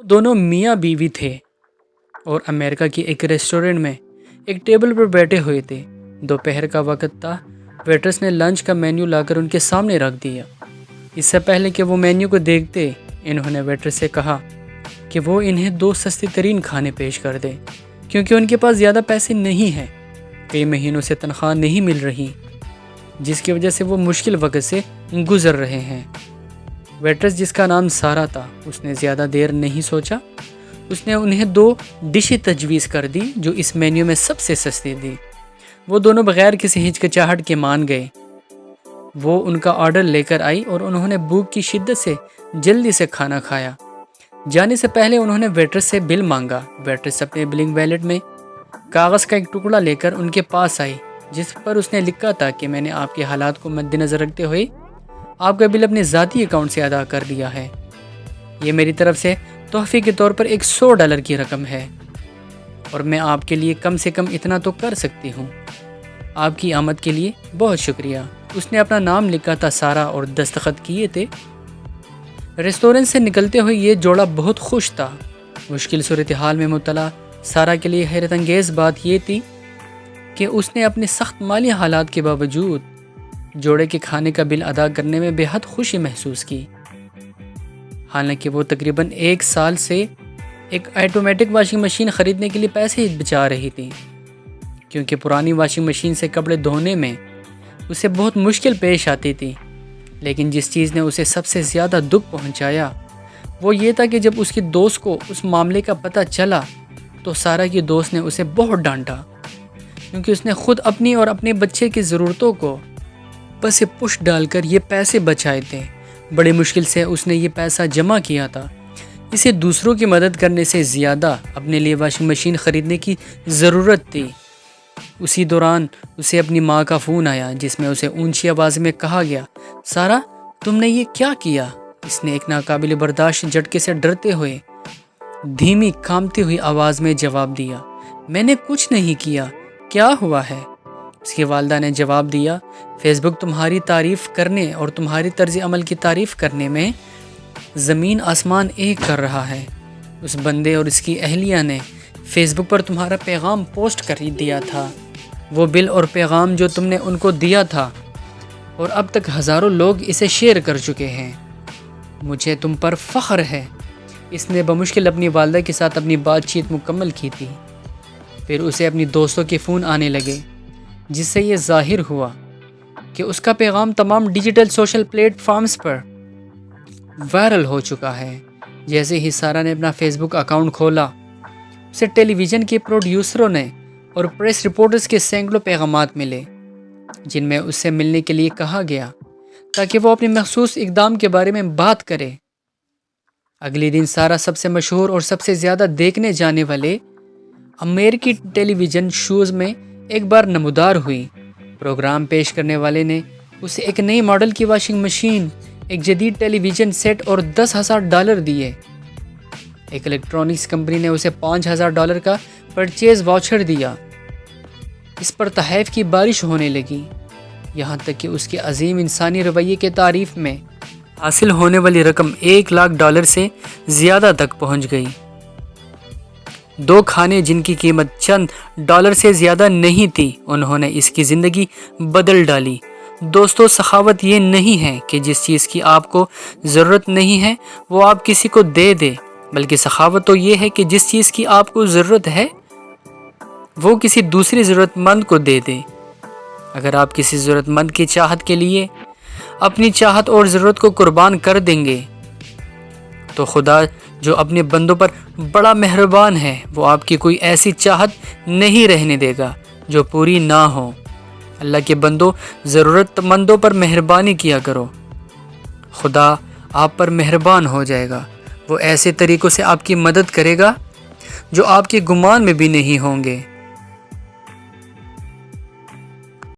دونوں میاں بیوی تھے اور امریکہ کی ایک ریسٹورنٹ میں ایک ٹیبل پر بیٹھے ہوئے تھے۔ دوپہر کا وقت تھا۔ ویٹرس نے لنچ کا مینیو لا کر ان کے سامنے رکھ دیا۔ اس سے پہلے کہ وہ مینیو کو دیکھتے، انہوں نے ویٹر سے کہا کہ وہ انہیں 2 سستے ترین کھانے پیش کر دیں، کیونکہ ان کے پاس زیادہ پیسے نہیں ہیں۔ کئی مہینوں سے تنخواہ نہیں مل رہی، جس کی وجہ سے وہ مشکل وقت سے گزر رہے ہیں۔ ویٹرس، جس کا نام سارا تھا، اس نے زیادہ دیر نہیں سوچا۔ اس نے انہیں 2 ڈشیں تجویز کر دی جو اس مینیو میں سب سے سستی تھی۔ وہ دونوں بغیر کسی ہچکچاہٹ کے مان گئے۔ وہ ان کا آرڈر لے کر آئی اور انہوں نے بھوک کی شدت سے جلدی سے کھانا کھایا۔ جانے سے پہلے انہوں نے ویٹرس سے بل مانگا۔ ویٹرس اپنے بلنگ ویلٹ میں کاغذ کا ایک ٹکڑا لے کر ان کے پاس آئی، جس پر اس نے لکھا تھا کہ میں نے آپ کے حالات کو مد نظر رکھتے ہوئے آپ کا بل اپنے ذاتی اکاؤنٹ سے ادا کر دیا ہے۔ یہ میری طرف سے تحفے کے طور پر ایک $100 کی رقم ہے، اور میں آپ کے لیے کم سے کم اتنا تو کر سکتی ہوں۔ آپ کی آمد کے لیے بہت شکریہ۔ اس نے اپنا نام لکھا تھا سارا اور دستخط کیے تھے۔ ریسٹورنٹ سے نکلتے ہوئے یہ جوڑا بہت خوش تھا۔ مشکل صورتحال میں مبتلا سارا کے لیے حیرت انگیز بات یہ تھی کہ اس نے اپنے سخت مالی حالات کے باوجود جوڑے کے کھانے کا بل ادا کرنے میں بے حد خوشی محسوس کی۔ حالانکہ وہ تقریباً 1 سال سے ایک آٹومیٹک واشنگ مشین خریدنے کے لیے پیسے بچا رہی تھی، کیونکہ پرانی واشنگ مشین سے کپڑے دھونے میں اسے بہت مشکل پیش آتی تھی۔ لیکن جس چیز نے اسے سب سے زیادہ دکھ پہنچایا وہ یہ تھا کہ جب اس کی دوست کو اس معاملے کا پتہ چلا تو سارا کی دوست نے اسے بہت ڈانٹا، کیونکہ اس نے خود اپنی اور اپنے بچے کی ضرورتوں کو پس پش ڈال کر یہ پیسے بچائے تھے۔ بڑی مشکل سے اس نے یہ پیسہ جمع کیا تھا۔ اسے دوسروں کی مدد کرنے سے زیادہ اپنے لیے واشنگ مشین خریدنے کی ضرورت تھی۔ اسی دوران اسے اپنی ماں کا فون آیا، جس میں اسے اونچی آواز میں کہا گیا، سارا، تم نے یہ کیا کیا؟ اس نے ایک ناقابل برداشت جھٹکے سے ڈرتے ہوئے دھیمی کانپتی ہوئی آواز میں جواب دیا، میں نے کچھ نہیں کیا، کیا ہوا ہے؟ اس کی والدہ نے جواب دیا، فیس بک تمہاری تعریف کرنے اور تمہاری طرز عمل کی تعریف کرنے میں زمین آسمان ایک کر رہا ہے۔ اس بندے اور اس کی اہلیہ نے فیس بک پر تمہارا پیغام پوسٹ کر دیا تھا، وہ بل اور پیغام جو تم نے ان کو دیا تھا، اور اب تک ہزاروں لوگ اسے شیئر کر چکے ہیں۔ مجھے تم پر فخر ہے۔ اس نے بمشکل اپنی والدہ کے ساتھ اپنی بات چیت مکمل کی تھی۔ پھر اسے اپنی دوستوں کے فون آنے لگے، جس سے یہ ظاہر ہوا کہ اس کا پیغام تمام ڈیجیٹل سوشل پلیٹ فارمز پر وائرل ہو چکا ہے۔ جیسے ہی سارا نے اپنا فیس بک اکاؤنٹ کھولا، اسے ٹیلی ویژن کے پروڈیوسروں نے اور پریس رپورٹرز کے سینکڑوں پیغامات ملے، جن میں اس سے ملنے کے لیے کہا گیا تاکہ وہ اپنے مخصوص اقدام کے بارے میں بات کرے۔ اگلے دن سارا سب سے مشہور اور سب سے زیادہ دیکھنے جانے والے امریکی ٹیلی ویژن شوز میں ایک بار نمودار ہوئی۔ پروگرام پیش کرنے والے نے اسے ایک نئی ماڈل کی واشنگ مشین، ایک جدید ٹیلی ویژن سیٹ اور $10,000 دیے۔ ایک الیکٹرانکس کمپنی نے اسے $5,000 کا پرچیز واؤچر دیا۔ اس پر تحائف کی بارش ہونے لگی، یہاں تک کہ اس کے عظیم انسانی رویے کے تعریف میں حاصل ہونے والی رقم $1,00,000 سے زیادہ تک پہنچ گئی۔ 2 کھانے جن کی قیمت چند ڈالر سے زیادہ نہیں تھی، انہوں نے اس کی زندگی بدل ڈالی۔ دوستو، سخاوت یہ نہیں ہے کہ جس چیز کی آپ کو ضرورت نہیں ہے وہ آپ کسی کو دے دے، بلکہ سخاوت تو یہ ہے کہ جس چیز کی آپ کو ضرورت ہے وہ کسی دوسری ضرورت مند کو دے دے۔ اگر آپ کسی ضرورت مند کی چاہت کے لیے اپنی چاہت اور ضرورت کو قربان کر دیں گے تو خدا جو اپنے بندوں پر بڑا مہربان ہے، وہ آپ کی کوئی ایسی چاہت نہیں رہنے دے گا جو پوری نہ ہو۔ اللہ کے بندوں، ضرورت مندوں پر مہربانی کیا کرو، خدا آپ پر مہربان ہو جائے گا۔ وہ ایسے طریقوں سے آپ کی مدد کرے گا جو آپ کے گمان میں بھی نہیں ہوں گے۔